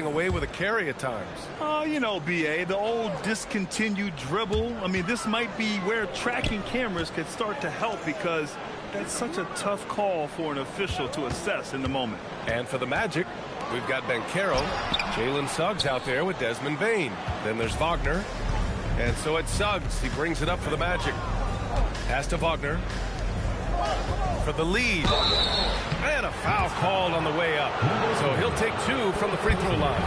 away with a carry at times. Oh, you know, BA, the old discontinued dribble. I mean, this might be where tracking cameras could start to help, because that's such a tough call for an official to assess in the moment. And for the Magic, we've got Banchero, Jalen Suggs out there with Desmond Bane. Then there's Wagner. And so it's Suggs. He brings it up for the Magic. Pass to Wagner. For the lead. And a foul called on the way up. So he'll take 2 from the free throw line.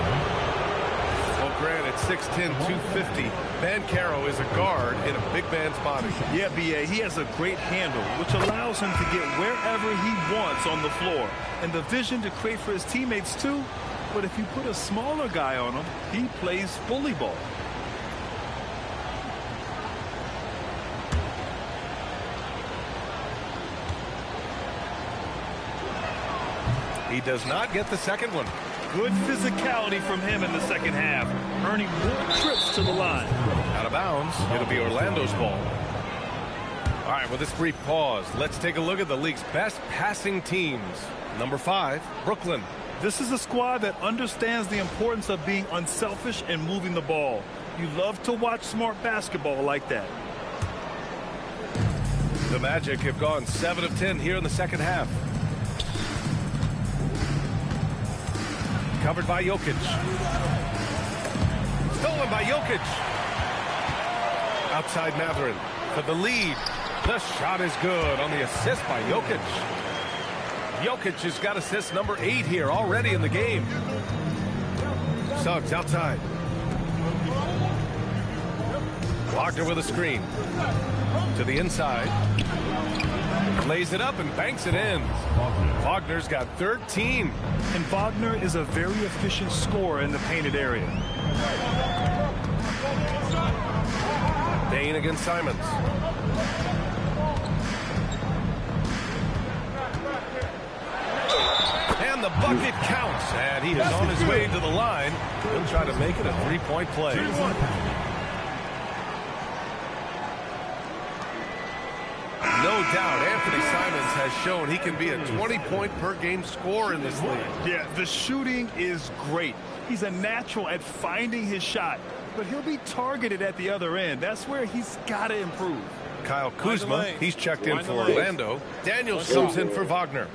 Well, granted, 6'10", 250. Banchero is a guard in a big man's body. Yeah, BA, he has a great handle, which allows him to get wherever he wants on the floor. And the vision to create for his teammates, too. But if you put a smaller guy on him, he plays bully ball. He does not get the second one. Good physicality from him in the second half, earning more trips to the line. Out of bounds. It'll be Orlando's ball. All right, with this brief pause, let's take a look at the league's best passing teams. Number 5, Brooklyn. This is a squad that understands the importance of being unselfish and moving the ball. You love to watch smart basketball like that. The Magic have gone 7 of 10 here in the second half. Covered by Jokic. Stolen by Jokic. Outside Mathurin for the lead. The shot is good on the assist by Jokic. Jokic has got assist number 8 here already in the game. Suggs outside. Wagner with a screen. To the inside. Lays it up and banks it in. Wagner's got 13. And Wagner is a very efficient scorer in the painted area. Bane against Simons. And the bucket counts. And he is on his way to the line. He'll try to make it a 3-point play. No doubt, Anthony Simons has shown he can be a 20-point-per-game scorer in this league. Yeah, the shooting is great. He's a natural at finding his shot, but he'll be targeted at the other end. That's where he's got to improve. Kyle Kuzma, he's checked in for Orlando. Daniels comes in for Wagner.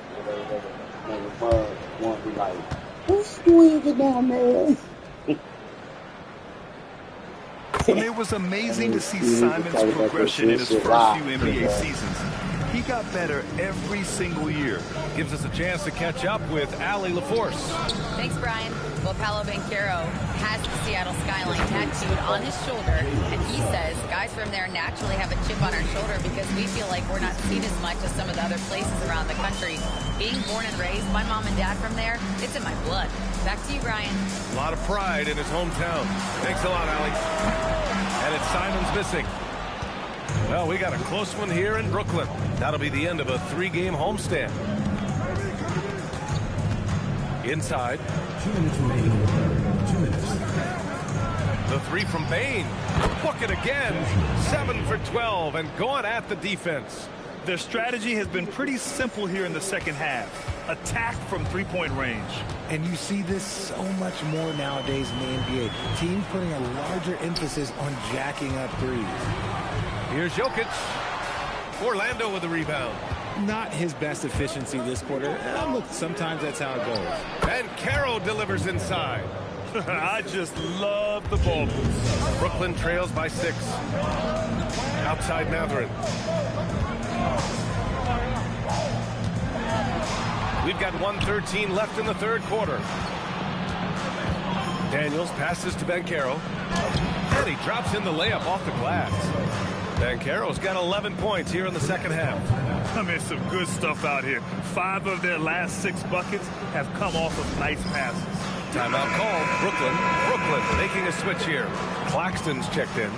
Who's doing it down there? And it was amazing to see Simon's progression in his first few NBA seasons. He got better every single year. Gives us a chance to catch up with Allie LaForce. Thanks, Brian. Well, Paolo Banchero has the Seattle skyline tattooed on his shoulder, and he says guys from there naturally have a chip on our shoulder because we feel like we're not seen as much as some of the other places around the country. Being born and raised, my mom and dad from there, it's in my blood. Back to you, Brian. A lot of pride in his hometown. Thanks a lot, Allie. And it's Simons missing. Well, we got a close one here in Brooklyn. That'll be the end of a 3-game homestand. Inside. 2 minutes remaining. 2 minutes. The 3 from Bane. Book it again. 7 for 12 and going at the defense. Their strategy has been pretty simple here in the second half. Attack from 3-point range. And you see this so much more nowadays in the NBA. Teams putting a larger emphasis on jacking up threes. Here's Jokic. Orlando with the rebound. Not his best efficiency this quarter. Look, sometimes that's how it goes. And Carroll delivers inside. I just love the ball moves. Brooklyn trails by 6. Outside Mathurin. We've got 1:13 left in the third quarter. Daniels passes to Banchero. And he drops in the layup off the glass. Banchero's got 11 points here in the second half. I mean, some good stuff out here. 5 of their last 6 buckets have come off of nice passes. Timeout called. Brooklyn making a switch here. Claxton's checked in.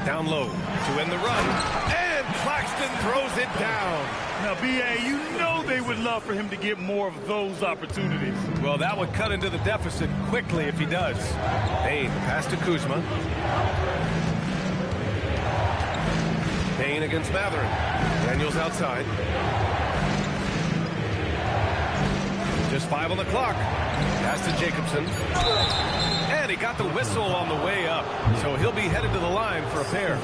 Down low to end the run. And Claxton throws it down. Now, B.A., you know they would love for him to get more of those opportunities. Well, that would cut into the deficit quickly if he does. Bane pass to Kuzma. Bane against Mathurin. Daniels outside. To Just 5 on the clock. Pass to Jacobson. And he got the whistle on the way up. So he'll be headed to the line for a pair.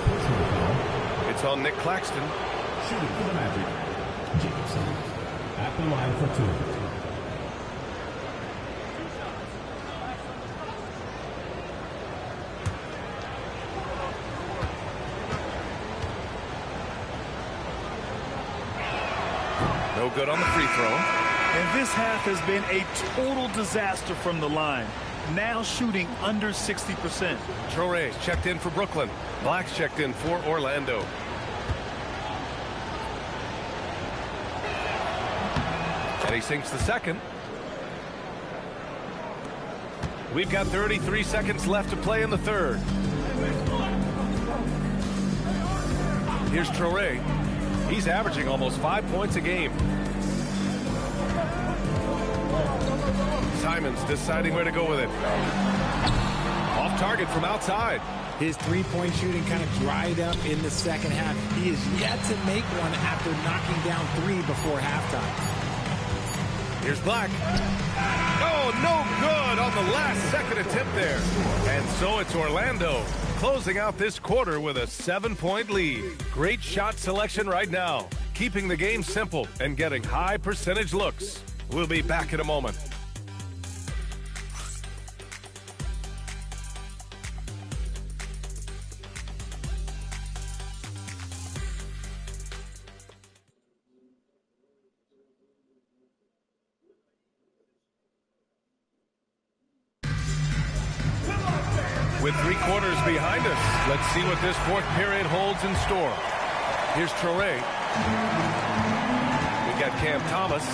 It's on Nick Claxton. Shooting for the Magic, Jacobson. At the line for 2. No good on the free throw. And this half has been a total disaster from the line. Now shooting under 60%. Traore's checked in for Brooklyn. Black's checked in for Orlando. And he sinks the second. We've got 33 seconds left to play in the third. Here's Traore. He's averaging almost 5 points a game. Simons deciding where to go with it. Off target from outside. His three-point shooting kind of dried up in the second half. He is yet to make one after knocking down 3 before halftime. Here's Black. Oh, no good on the last second attempt there. And so it's Orlando closing out this quarter with a 7-point lead. Great shot selection right now, keeping the game simple and getting high percentage looks. We'll be back in a moment. With 3 quarters behind us, let's see what this fourth period holds in store. Here's Traore. We got Cam Thomas.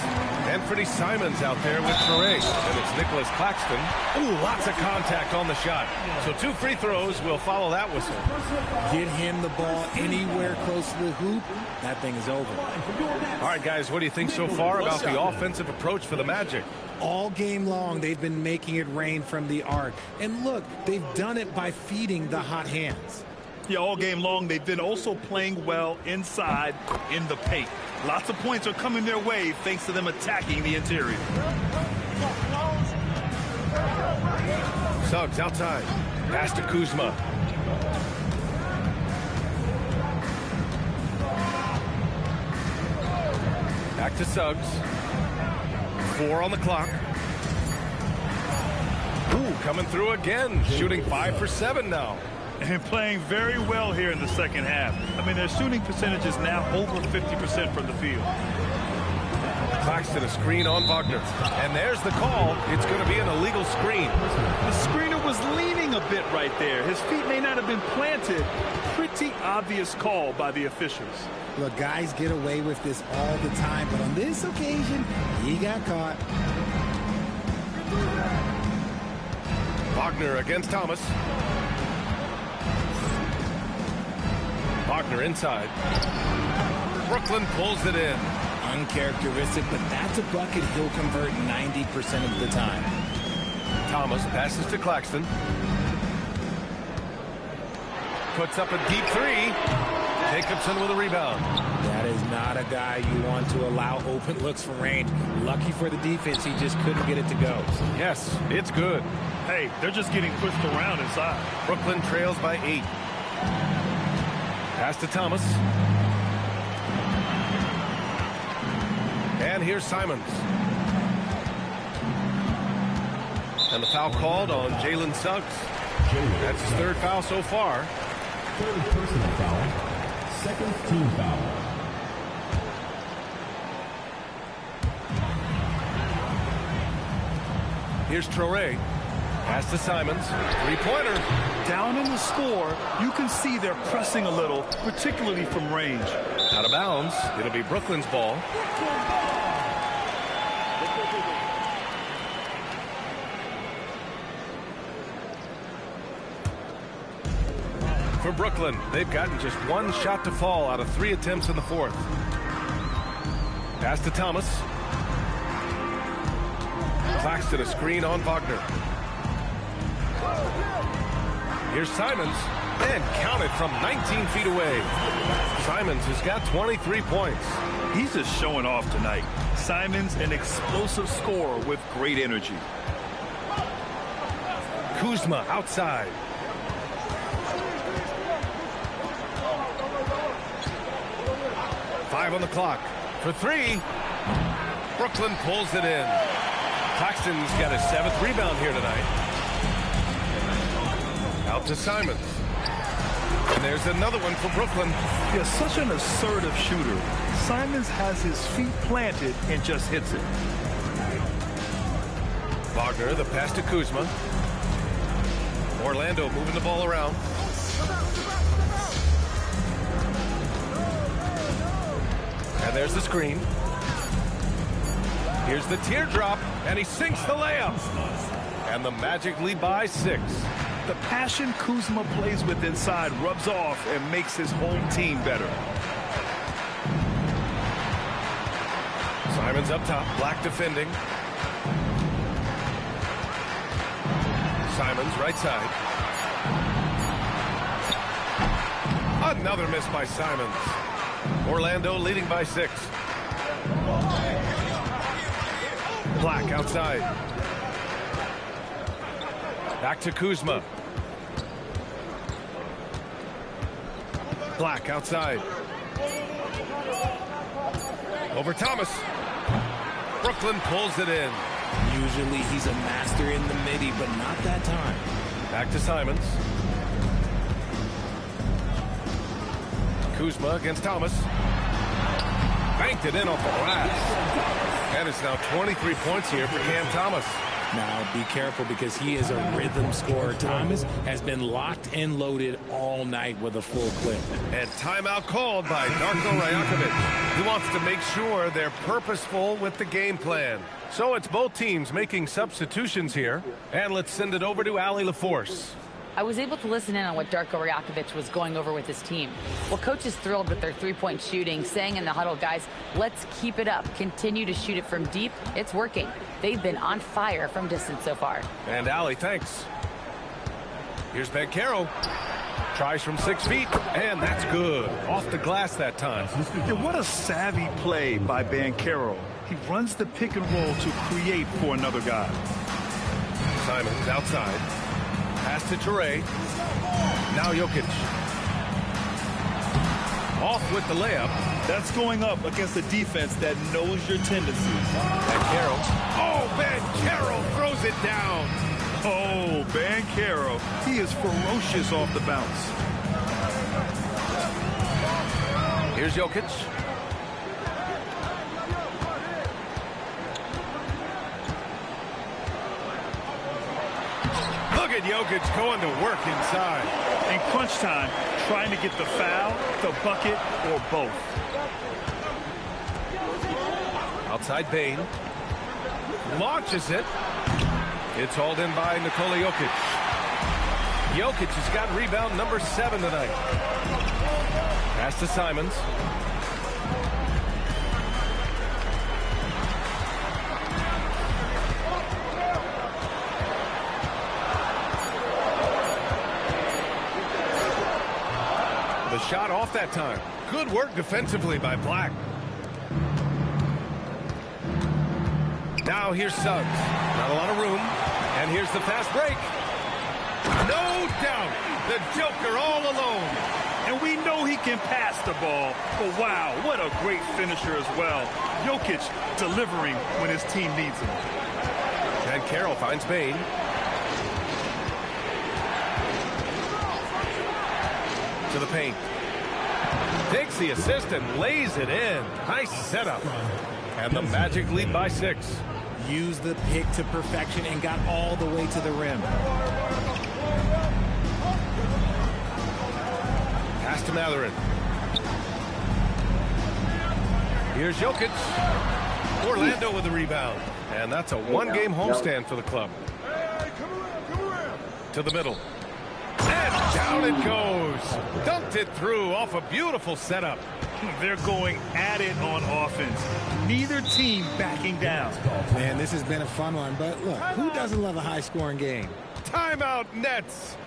Anthony Simons out there with Traore. And it's Nicholas Claxton. Ooh, lots of contact on the shot. So 2 free throws will follow that whistle. Get him the ball anywhere close to the hoop, that thing is over. All right, guys, what do you think so far about the offensive approach for the Magic? All game long, they've been making it rain from the arc. And look, they've done it by feeding the hot hands. Yeah, all game long, they've been also playing well inside in the paint. Lots of points are coming their way thanks to them attacking the interior. Suggs outside. Pass to Kuzma. Back to Suggs. 4 on the clock. Ooh, coming through again. Shooting 5 for 7 now. And playing very well here in the second half. I mean, their shooting percentage is now over 50% from the field. Claxton, a screen on Wagner. And there's the call. It's going to be an illegal screen. The screener was leaning a bit right there. His feet may not have been planted. Pretty obvious call by the officials. Look, guys get away with this all the time, but on this occasion, he got caught. Wagner against Thomas. Wagner inside. Brooklyn pulls it in. Uncharacteristic, but that's a bucket he'll convert 90% of the time. Thomas passes to Claxton. Puts up a deep 3. Jacobson with a rebound. That is not a guy you want to allow open looks from range. Lucky for the defense, he just couldn't get it to go. Yes, it's good. Hey, they're just getting pushed around inside. Brooklyn trails by 8. Pass to Thomas. And here's Simons. And the foul called on Jalen Suggs. That's his 3rd foul so far. 3rd personal foul. 2nd team foul. Here's Traore. Pass to Simons. 3-pointer. Down in the score, you can see they're pressing a little, particularly from range. Out of bounds. It'll be Brooklyn's ball. For Brooklyn, they've gotten just 1 shot to fall out of 3 attempts in the 4th. Pass to Thomas. Claxton, a screen on Wagner. Here's Simons, and counted from 19 feet away. Simons has got 23 points. He's just showing off tonight. Simons, an explosive scorer with great energy. Kuzma outside. Five on the clock for three. Brooklyn pulls it in. Claxton's got his 7th rebound here tonight. Out to Simons. And there's another one for Brooklyn. He's such an assertive shooter. Simons has his feet planted and just hits it. Wagner, the pass to Kuzma. Orlando moving the ball around. And there's the screen. Here's the teardrop, and he sinks the layup. And the Magic lead by 6. The passion Kuzma plays with inside rubs off and makes his home team better. Simons up top, Black defending. Simons right side. Another miss by Simons. Orlando leading by 6. Black outside. Back to Kuzma. Black outside. Over Thomas. Brooklyn pulls it in. Usually he's a master in the midi, but not that time. Back to Simons. Kuzma against Thomas. Banked it in off the glass. And it's now 23 points here for Cam Thomas. Now be careful because he is a rhythm scorer. Thomas has been locked and loaded all night with a full clip. And timeout called by Darko Rajakovic. He wants to make sure they're purposeful with the game plan. So it's both teams making substitutions here. And let's send it over to Allie LaForce. I was able to listen in on what Darko Rajakovic was going over with his team. Well, coach is thrilled with their three-point shooting, saying in the huddle, guys, let's keep it up. Continue to shoot it from deep. It's working. They've been on fire from distance so far. And Allie, thanks. Here's Banchero. Tries from 6 feet, and that's good. Off the glass that time. Yeah, what a savvy play by Banchero. He runs the pick and roll to create for another guy. Simons outside. Pass to Toure. Now Jokic. Off with the layup. That's going up against a defense that knows your tendencies. Banchero. Oh, Banchero throws it down. Oh, Banchero. He is ferocious off the bounce. Here's Jokic. Look at Jokic going to work inside. In crunch time, trying to get the foul, the bucket, or both. Outside Bane. Launches it. It's hauled in by Nikola Jokic. Jokic has got rebound number 7 tonight. Pass to Simons. The shot off that time. Good work defensively by Black. Now here's Suggs. Not a lot of room. And here's the fast break. No doubt. The Joker all alone. And we know he can pass the ball. But wow, what a great finisher as well. Jokic delivering when his team needs him. And Carroll finds Bane. To the paint. Takes the assist and lays it in. Nice setup. And the Magic lead by 6. Used the pick to perfection and got all the way to the rim. Pass to Matherin. Here's Jokic. Orlando with the rebound. And that's a one-game homestand for the club. To the middle. And down it goes. Dunked it through off a beautiful setup. They're going at it on offense. Neither team backing down. Man, this has been a fun one, but look, who doesn't love a high-scoring game? Timeout Nets.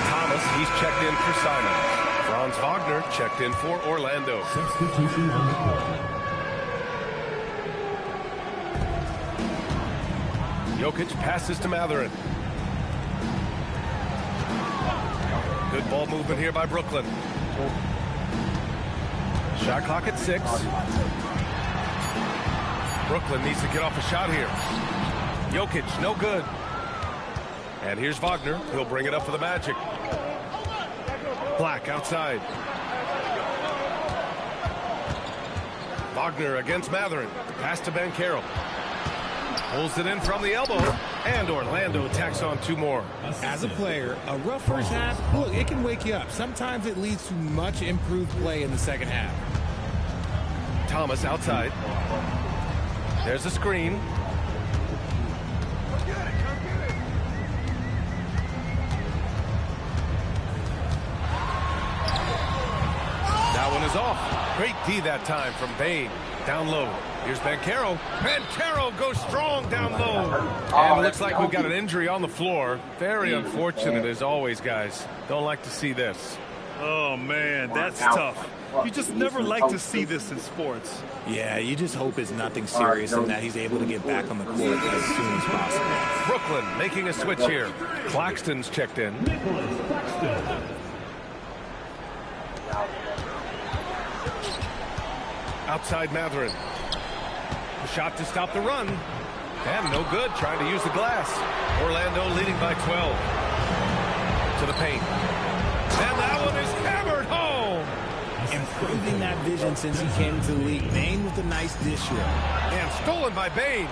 Thomas, he's checked in for Simons. Franz Wagner checked in for Orlando. Substitution on the court. Jokic passes to Matherin. Good ball movement here by Brooklyn. Shot clock at 6. Brooklyn needs to get off a shot here. Jokic, no good. And here's Wagner. He'll bring it up for the Magic. Black outside. Wagner against Matherin. Pass to Banchero. Pulls it in from the elbow. And Orlando tacks on 2 more. As a player, a rough first half, look, it can wake you up. Sometimes it leads to much improved play in the second half. Thomas outside. There's a screen. That one is off. Great D that time from Bane. Down low. Here's Banchero. Banchero goes strong down low. And it looks like we've got an injury on the floor. Very unfortunate as always, guys. Don't like to see this. Oh, man, that's tough. You just never like to see this in sports. Yeah, you just hope it's nothing serious and that he's able to get back on the court as soon as possible. Brooklyn making a switch here. Claxton's checked in. Nicholas Claxton. Outside Matherin. A shot to stop the run. And no good, trying to use the glass. Orlando leading by 12. To the paint. And that one is hammered home. Improving that vision since he came into the league. Bane with a nice dish here. And stolen by Bane.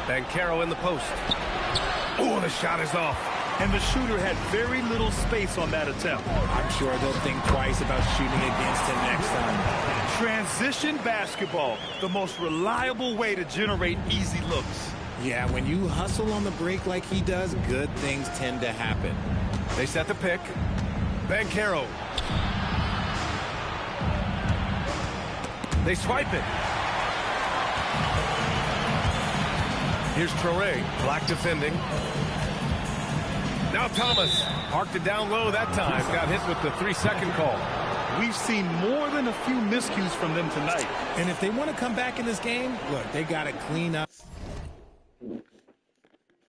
Banchero in the post. Oh, the shot is off. And the shooter had very little space on that attempt. I'm sure they'll think twice about shooting against him next time. Transition basketball, the most reliable way to generate easy looks. Yeah, when you hustle on the break like he does, good things tend to happen. They set the pick. Banchero. They swipe it. Here's Traoré. Black defending. Now Thomas. Parked it down low that time. Got hit with the 3-second call. We've seen more than a few miscues from them tonight. And if they want to come back in this game, look, they got to clean up.